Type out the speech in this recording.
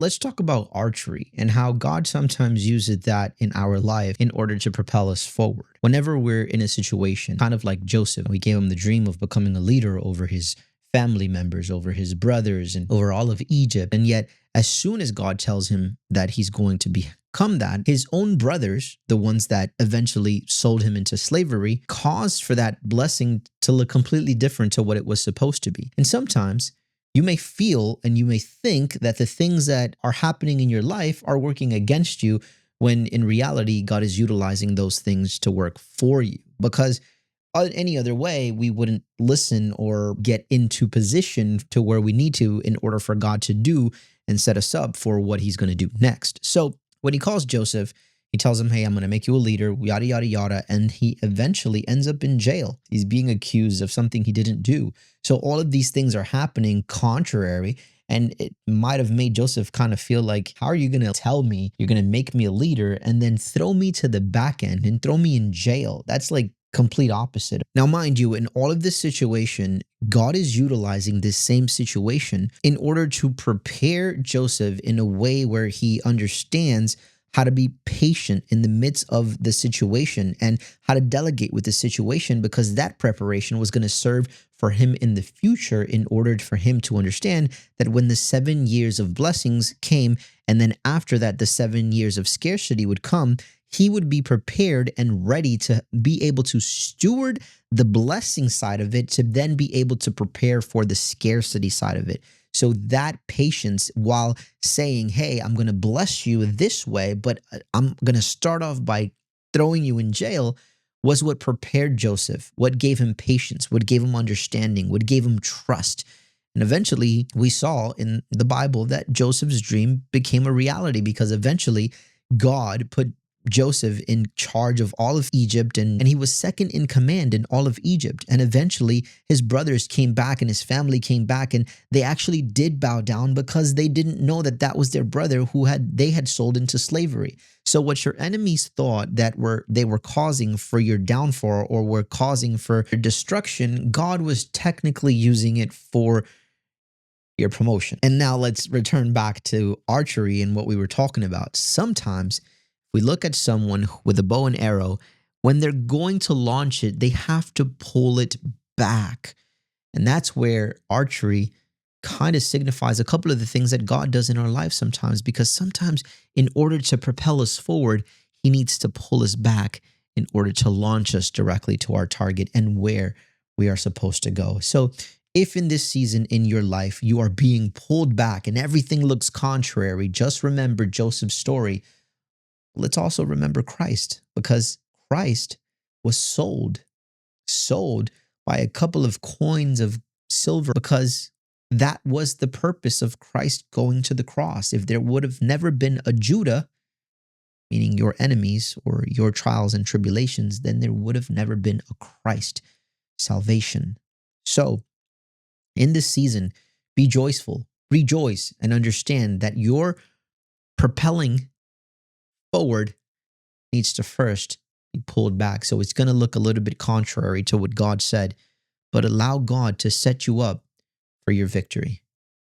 Let's talk about archery and how God sometimes uses that in our life in order to propel us forward. Whenever we're in a situation, kind of like Joseph, we gave him the dream of becoming a leader over his family members, over his brothers, and over all of Egypt. And yet, as soon as God tells him that he's going to become that, his own brothers, the ones that eventually sold him into slavery, caused for that blessing to look completely different to what it was supposed to be. And sometimes you may feel and you may think that the things that are happening in your life are working against you, when in reality, God is utilizing those things to work for you. Because any other way, we wouldn't listen or get into position to where we need to in order for God to do and set us up for what he's going to do next. So when he calls Joseph, he tells him, hey, I'm going to make you a leader, yada, yada, yada. And he eventually ends up in jail. He's being accused of something he didn't do. So all of these things are happening contrary. And it might have made Joseph kind of feel like, how are you going to tell me you're going to make me a leader and then throw me to the back end and throw me in jail? That's like complete opposite. Now, mind you, in all of this situation, God is utilizing this same situation in order to prepare Joseph in a way where he understands how to be patient in the midst of the situation and how to delegate with the situation, because that preparation was going to serve for him in the future in order for him to understand that when the 7 years of blessings came, and then after that, the 7 years of scarcity would come, he would be prepared and ready to be able to steward the blessing side of it to then be able to prepare for the scarcity side of it. So that patience, while saying, hey, I'm going to bless you this way, but I'm going to start off by throwing you in jail, was what prepared Joseph, what gave him patience, what gave him understanding, what gave him trust. And eventually we saw in the Bible that Joseph's dream became a reality, because eventually God put Joseph in charge of all of Egypt, and he was second in command in all of Egypt. And eventually his brothers came back and his family came back, and they actually did bow down because they didn't know that that was their brother who they had sold into slavery. So what your enemies thought that they were causing for your downfall or were causing for your destruction, God was technically using it for your promotion. And now let's return back to archery and what we were talking about. Sometimes we look at someone with a bow and arrow, when they're going to launch it, they have to pull it back. And that's where archery kind of signifies a couple of the things that God does in our life sometimes, because sometimes in order to propel us forward, he needs to pull us back in order to launch us directly to our target and where we are supposed to go. So if in this season in your life, you are being pulled back and everything looks contrary, just remember Joseph's story. Let's also remember Christ, because Christ was sold by a couple of coins of silver, because that was the purpose of Christ going to the cross. If there would have never been a Judah, meaning your enemies or your trials and tribulations, then there would have never been a Christ salvation. So in this season, be joyful, rejoice, and understand that your propelling forward needs to first be pulled back. So it's going to look a little bit contrary to what God said, but allow God to set you up for your victory.